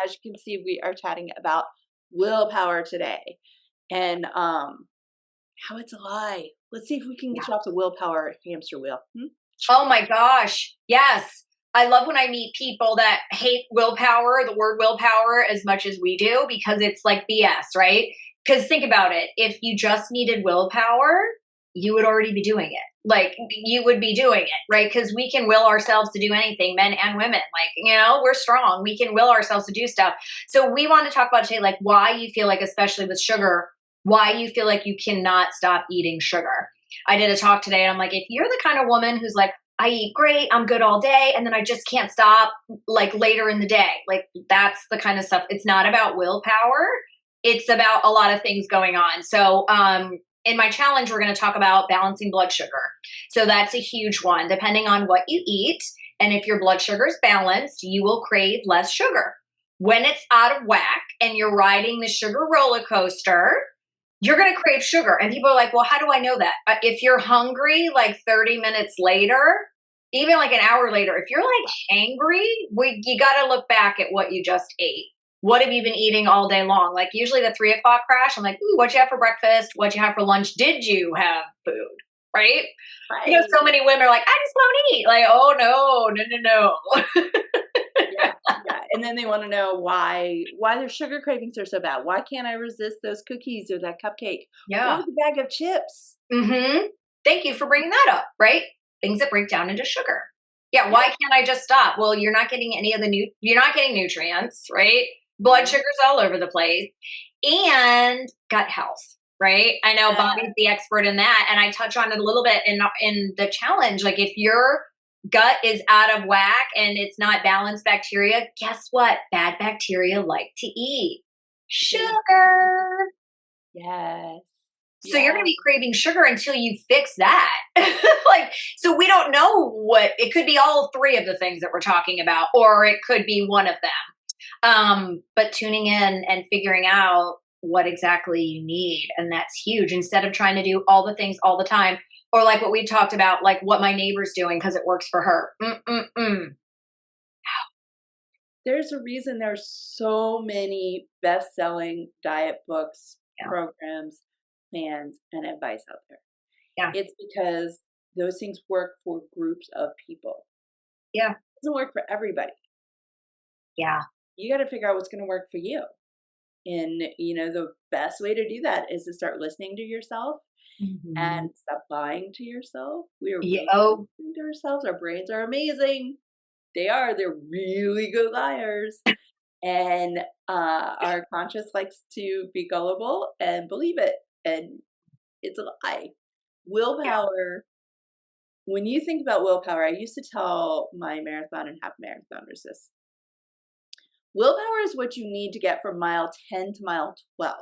as you can see, we are chatting about willpower today, and how it's a lie. Let's see if we can get you off the willpower hamster wheel. Oh my gosh. Yes. I love when I meet people that hate willpower, the word willpower, as much as we do, because it's like BS, right? Because think about it. If you just needed willpower, you would already be doing it. Like you would be doing it, right? Because we can will ourselves to do anything, men and women. Like, we're strong. We can will ourselves to do stuff. So we want to talk about today, like why you feel like, especially with sugar, why you feel like you cannot stop eating sugar. I did a talk today and I'm like, if you're the kind of woman who's like, I eat great, I'm good all day, and then I just can't stop like later in the day. Like that's the kind of stuff. It's not about willpower. It's about a lot of things going on. So in my challenge, we're going to talk about balancing blood sugar. So that's a huge one. Depending on what you eat, and if your blood sugar is balanced, you will crave less sugar. When it's out of whack and you're riding the sugar roller coaster, you're going to crave sugar. And people are like, well, how do I know that? If you're hungry, like 30 minutes later, even like an hour later, if you're like hangry, you got to look back at what you just ate. What have you been eating all day long? Like usually the 3 o'clock crash, I'm like, ooh, what'd you have for breakfast? What'd you have for lunch? Did you have food? Right? So many women are like, I just won't eat. Like, oh no. Yeah. And then they want to know why their sugar cravings are so bad. Why can't I resist those cookies or that cupcake? Yeah. Or the bag of chips? Mm-hmm. Thank you for bringing that up, right? Things that break down into sugar. Yeah. Why can't I just stop? Well, you're not getting any of you're not getting nutrients, right? Blood sugar's all over the place, and gut health, right? I know Bobby's the expert in that, and I touch on it a little bit in the challenge. Like if your gut is out of whack and it's not balanced bacteria, guess what? Bad bacteria like to eat sugar. Yes. So you're going to be craving sugar until you fix that. So we don't know what, it could be all 3 of the things that we're talking about, or it could be one of them. But tuning in and figuring out what exactly you need. And that's huge. Instead of trying to do all the things all the time, or like what we talked about, like what my neighbor's doing because it works for her. There's a reason there's so many best-selling diet books, programs, plans, and advice out there. Yeah. It's because those things work for groups of people. Yeah. It doesn't work for everybody. Yeah. You got to figure out what's going to work for you. And, the best way to do that is to start listening to yourself and stop lying to yourself. We are really listening to ourselves. Our brains are amazing. They're really good liars. And our conscious likes to be gullible and believe it. And it's a lie. Willpower. When you think about willpower, I used to tell my marathon and half marathoners this. Willpower is what you need to get from mile 10 to mile 12.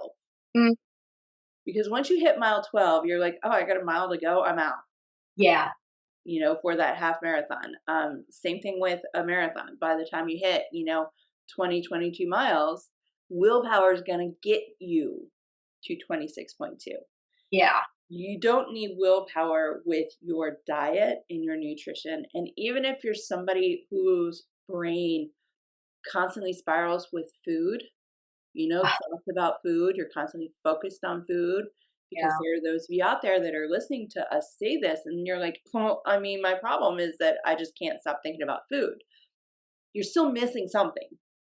Because once you hit mile 12, you're like, oh, I got a mile to go. I'm out. Yeah. For that half marathon. Same thing with a marathon. By the time you hit, 20, 22 miles, willpower is going to get you to 26.2. Yeah. You don't need willpower with your diet and your nutrition. And even if you're somebody whose brain constantly spirals with food, thoughts about food, you're constantly focused on food, because there are those of you out there that are listening to us say this, and you're like, well, my problem is that I just can't stop thinking about food. You're still missing something.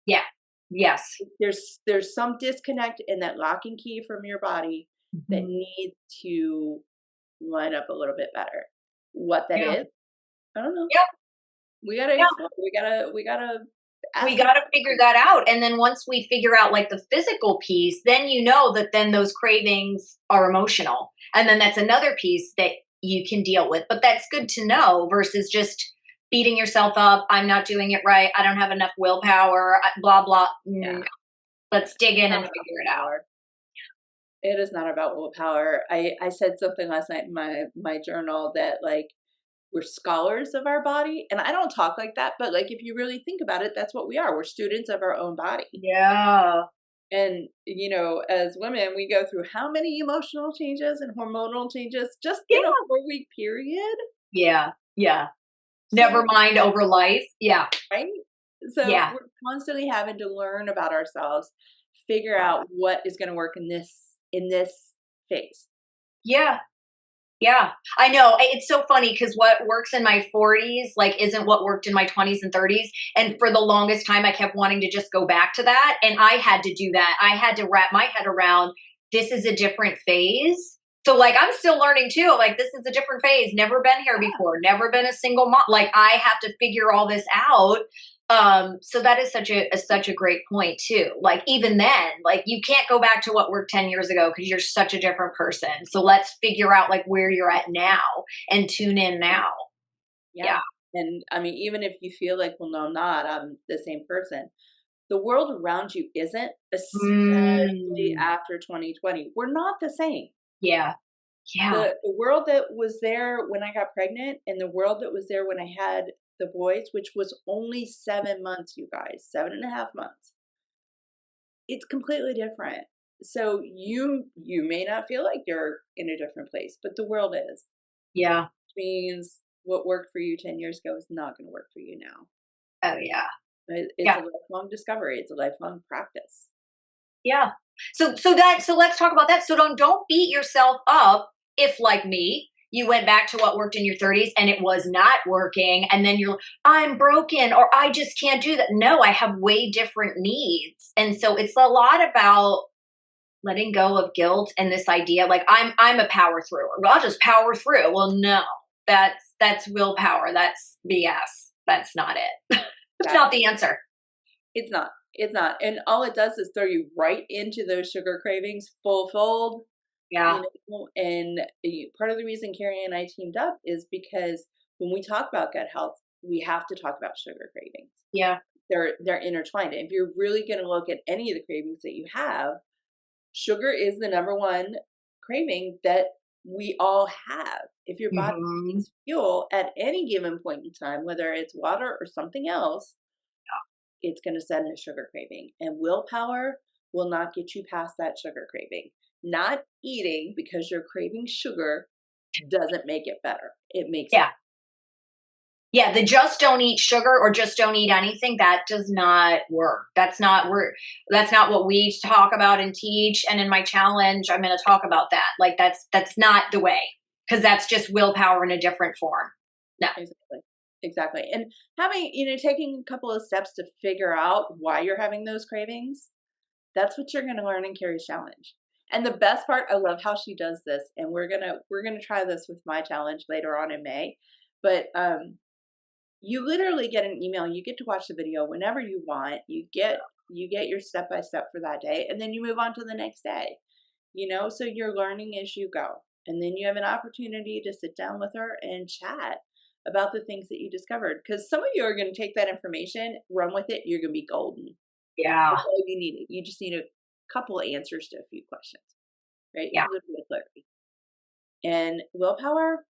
Yeah. Yes. There's some disconnect in that lock and key from your body that needs to line up a little bit better. What that is, I don't know. Yeah. We gotta explore. We gotta figure that out. And then once we figure out like the physical piece, then that then those cravings are emotional. And then that's another piece that you can deal with. But that's good to know versus just beating yourself up. I'm not doing it right. I don't have enough willpower, blah, blah. Let's dig in and figure it out. It is not about willpower. I said something last night in my journal that like, we're scholars of our body. And I don't talk like that, but like, if you really think about it, that's what we are. We're students of our own body. Yeah. And, as women, we go through how many emotional changes and hormonal changes just in a 4-week period? Yeah. Yeah. Never mind over life. Yeah. Right? So Yeah. we're constantly having to learn about ourselves, figure out what is going to work in this phase. Yeah. Yeah, I know. It's so funny because what works in my 40s, like, isn't what worked in my 20s and 30s. And for the longest time, I kept wanting to just go back to that. And I had to do that. I had to wrap my head around this is a different phase. So, like, I'm still learning too. Like, this is a different phase. Never been here before. Never been a single mom. Like, I have to figure all this out. So that is such a great point too. Like, even then, like, you can't go back to what worked 10 years ago because you're such a different person. So let's figure out like where you're at now and tune in now. Yeah. Yeah. And I mean, even if you feel like, well, no, I'm not, I'm the same person. The world around you isn't, especially Mm, after 2020. We're not the same. yeah. Yeah. The world that was there when I got pregnant and the world that was there when I had the boys, which was only 7 months, you guys, 7.5 months, it's completely different. So you may not feel like you're in a different place, but the world is. Yeah. Which means what worked for you 10 years ago is not going to work for you now. Oh yeah. It's a Yeah. lifelong discovery. It's a lifelong practice. Yeah. So let's talk about that. So don't beat yourself up if, like me, you went back to what worked in your 30s and it was not working and then you're I'm broken or I just can't do that. No, I have way different needs. And so it's a lot about letting go of guilt and this idea like I'm a power through. Well, I'll just power through. Well, no. That's willpower. That's BS. That's not it. It's not the Exactly. answer. It's not. It's not. And all it does is throw you right into those sugar cravings full fold, Yeah. and part of the reason Carrie and I teamed up is because when we talk about gut health, we have to talk about sugar cravings. Yeah. They're intertwined. If you're really going to look at any of the cravings that you have, sugar is the number one craving that we all have. If your body Mhm. needs fuel at any given point in time, whether it's water or something else, it's going to send a sugar craving. And willpower will not get you past that sugar craving. Not eating because you're craving sugar doesn't make it better. It makes it. Yeah. Yeah, the just don't eat sugar or just don't eat anything, that does not work. That's not what we talk about and teach. And in my challenge, I'm gonna talk about that. Like that's not the way. Because that's just willpower in a different form. No. Exactly. Exactly. And having, taking a couple of steps to figure out why you're having those cravings, that's what you're going to learn in Carrie's challenge. And the best part, I love how she does this. And we're going to try this with my challenge later on in May. But you literally get an email, you get to watch the video whenever you want. You get your step by step for that day and then you move on to the next day. So you're learning as you go. And then you have an opportunity to sit down with her and chat about the things that you discovered. Because some of you are going to take that information, run with it, you're going to be golden. Yeah. That's all you need. You just need a couple of answers to a few questions, right? A Yeah. little bit of clarity. And willpower,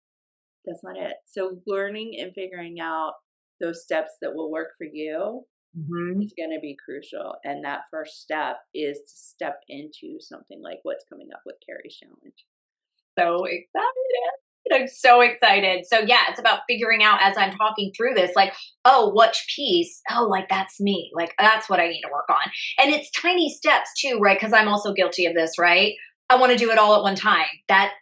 that's not it. So learning and figuring out those steps that will work for you Mhm. is going to be crucial. And that first step is to step into something like what's coming up with Carrie's challenge. So excited. I'm so excited. So yeah, it's about figuring out as I'm talking through this, like, oh, which piece? Oh, like that's me. Like that's what I need to work on. And it's tiny steps too, right? Because I'm also guilty of this, right? I want to do it all at one time. That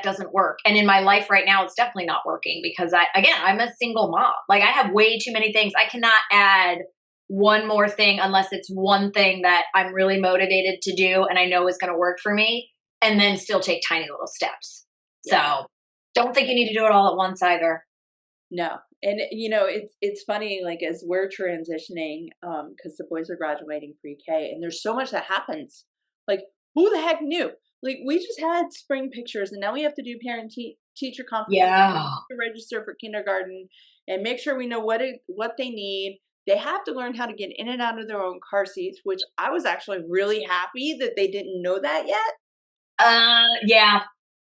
doesn't work. And in my life right now, it's definitely not working because I'm a single mom. Like I have way too many things. I cannot add one more thing unless it's one thing that I'm really motivated to do and I know is going to work for me and then still take tiny little steps. Yeah. So don't think you need to do it all at once either. No. And it's funny, like as we're transitioning, because the boys are graduating pre-K and there's so much that happens. Like, who the heck knew? Like we just had spring pictures and now we have to do teacher conferences and we Yeah. have to register for kindergarten and make sure we know what they need. They have to learn how to get in and out of their own car seats, which I was actually really happy that they didn't know that yet. Yeah.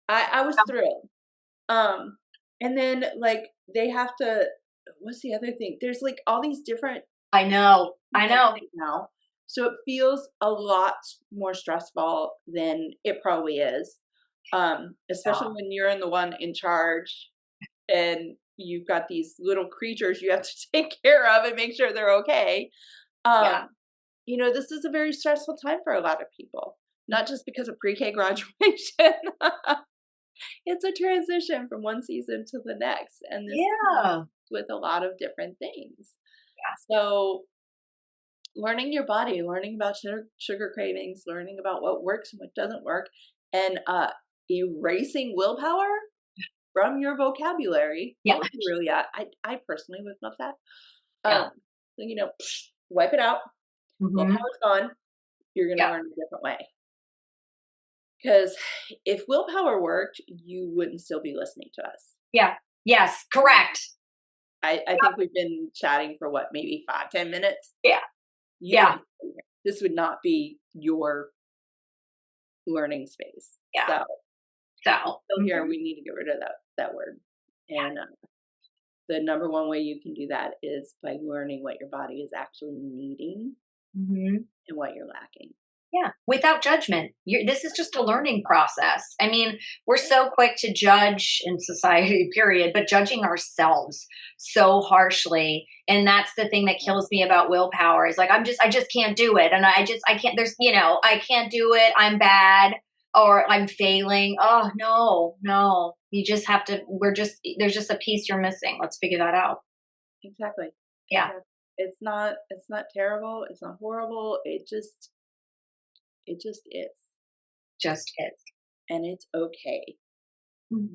I was thrilled. Um, and then like they have to, what's the other thing? There's like all these different I know. I events know. right now. So it feels a lot more stressful than it probably is. Yeah. Especially when you're in the one in charge and you've got these little creatures you have to take care of and make sure they're okay. Yeah. Um, this is a very stressful time for a lot of people, not just because of pre-K graduation. It's a transition from one season to the next, and this comes Yeah. with a lot of different things. Yeah. So, learning your body, learning about sugar cravings, learning about what works and what doesn't work, and erasing willpower from your vocabulary. Yeah. That would be really, I personally would love that. Yeah. So, wipe it out. Mhm. Willpower's gone. You're going to Yeah. learn a different way. Because if willpower worked, you wouldn't still be listening to us. Yeah. Yes, correct. I think we've been chatting for what, maybe 5-10 minutes? Yeah. You Yeah. wouldn't be here. This would not be your learning space. Yeah. So, So, still here, we need to get rid of that word. And the number one way you can do that is by learning what your body is actually needing mhm. and what you're lacking. Yeah, without judgment. This is just a learning process. I mean, we're so quick to judge in society, period, but judging ourselves so harshly. And that's the thing that kills me about willpower is like, I just can't do it. And I can't, I can't do it. I'm bad or I'm failing. Oh, no, no. You just have to, there's just a piece you're missing. Let's figure that out. Exactly. Yeah, Exactly. It's not terrible. It's not horrible. It just is. just is. And it's okay. Mhm.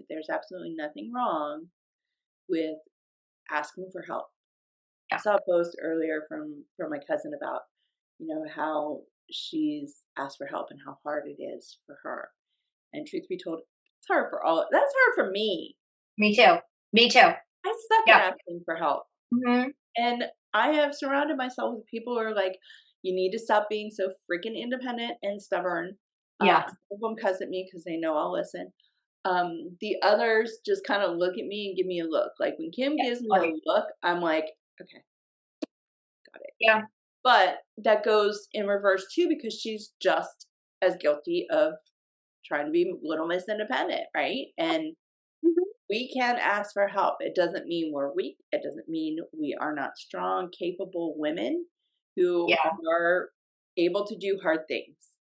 There's absolutely nothing wrong with asking for help. I Yeah, saw a post earlier from my cousin about, how she's asked for help and how hard it is for her. And truth be told, that's hard for me. me too. Me too. I suck at Yeah. asking for help. Mhm. And I have surrounded myself with people who are like, you need to stop being so freaking independent and stubborn. Yeah. Some of them cuss at me because they know I'll listen. The others just kind of look at me and give me a look. Like when Kim Yeah. gives me a Funny. look, I'm like, okay, got it. Yeah. But that goes in reverse too because she's just as guilty of trying to be little miss independent, right? And Mhm. we can ask for help. It doesn't mean we're weak. It doesn't mean we are not strong, capable women who Yeah. are able to do hard things.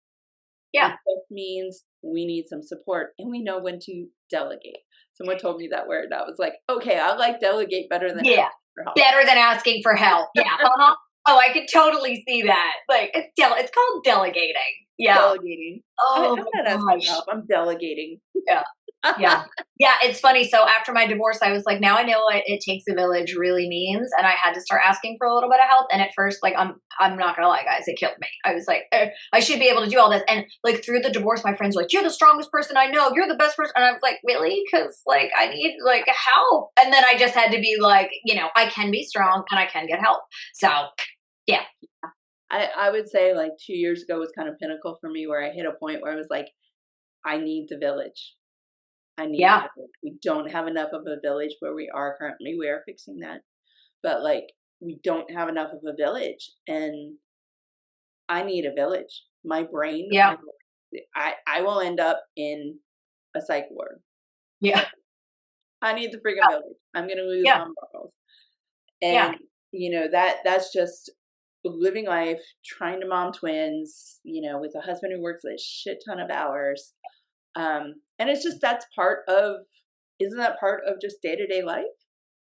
It Yeah. just means we need some support and we know when to delegate. Someone told me that word. I was like, okay, I like delegate better than Yeah. ask for help. Better than asking for help. Yeah. Uh-huh. Oh, I could totally see that. Like it's called delegating. Yeah. Delegating. I'm Oh not my asking for gosh. help. I'm delegating. Yeah. Yeah. Yeah, it's funny. So after my divorce, I was like, now I know what it takes a village really means, and I had to start asking for a little bit of help. And at first, like, I'm not gonna lie, guys, it killed me. I was like, I should be able to do all this. And like through the divorce, my friends were like, you're the strongest person I know. You're the best person. And I was like, really? Because like I need like help. And then I just had to be like, I can be strong and I can get help. So yeah, I would say like 2 years ago was kind of pinnacle for me where I hit a point where I was like, I need the village. I need yeah, the village. We don't have enough of a village where we are currently. We are fixing that. But like we don't have enough of a village and I need a village. My brain yeah, I will end up in a psych ward. yeah, I need the freaking village. I'm gonna lose yeah, my morals. yeah, And that's just living life, trying to mom twins, with a husband who works a shit ton of hours. And it's just that's part of isn't that part of just day-to-day life?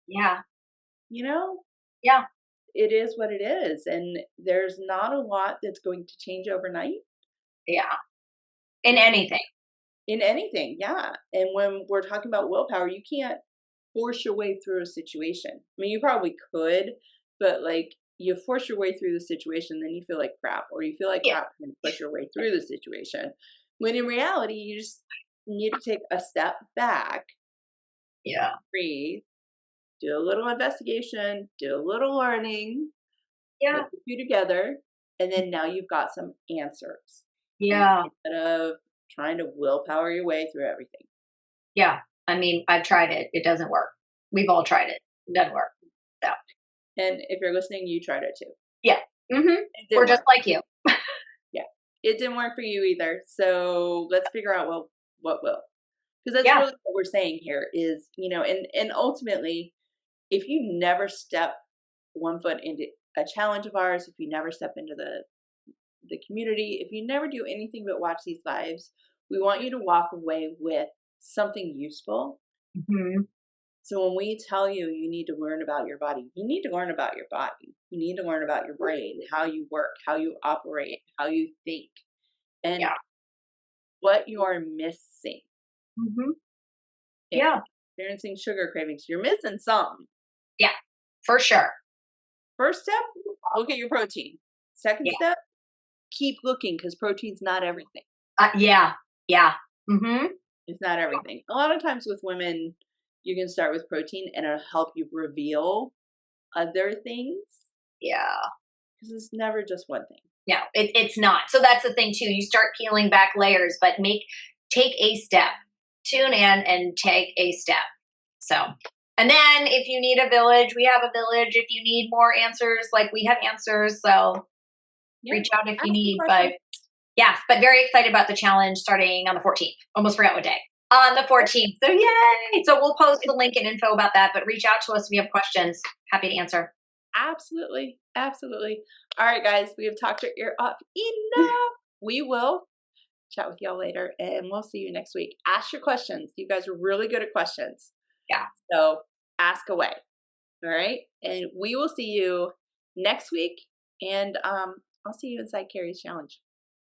yeah, You know? yeah, It is what it is. And there's not a lot that's going to change overnight yeah. In anything. in anything. Yeah. And when we're talking about willpower, you can't force your way through a situation. I mean, you probably could, but like you force your way through the situation, then you feel like crap, or you feel like Yeah, crap and push your way through the situation. When in reality, you just need to take a step back, yeah, breathe, do a little investigation, do a little learning, put yeah, the two together, and then now you've got some answers yeah. instead of trying to willpower your way through everything. Yeah. I mean, I've tried it. It doesn't work. We've all tried it. It doesn't work. So, And if you're listening, you tried it too. yeah. Mhm. It We're didn't just work. like you. Yeah. It didn't work for you either. So let's figure out what will. Because that's Yeah. really what we're saying here is, and ultimately, if you never step one foot into a challenge of ours, if you never step into the community, if you never do anything but watch these lives, we want you to walk away with something useful. Mhm. So when we tell you you need to learn about your body, you need to learn about your body. You need to learn about your brain, how you work, how you operate, how you think, and Yeah. what you're missing Mhm. if Yeah. you're experiencing sugar cravings. You're missing something. Yeah. For sure. First step, look at your protein. Second Yeah. step, keep looking because protein's not everything. Yeah. Yeah. Mhm. It's not everything. A lot of times with women, you can start with protein and it'll help you reveal other things Yeah. because it's never just one thing. No, it's not. So that's the thing too. You start peeling back layers, but take a step. Tune in and take a step. So, and then if you need a village, we have a village. If you need more answers, like we have answers, so Yeah. reach out if you Ask the need. question. But yes, but very excited about the challenge starting on the 14th. Almost forgot what day. On the 14th. So yay! So we'll post the link and info about that. But reach out to us if you have questions. Happy to answer. Absolutely. Absolutely. All right, guys, we have talked your ear off enough. We will chat with y'all later and we'll see you next week. Ask your questions. You guys are really good at questions. Yeah. So ask away. All right. And we will see you next week. And I'll see you inside Carrie's challenge.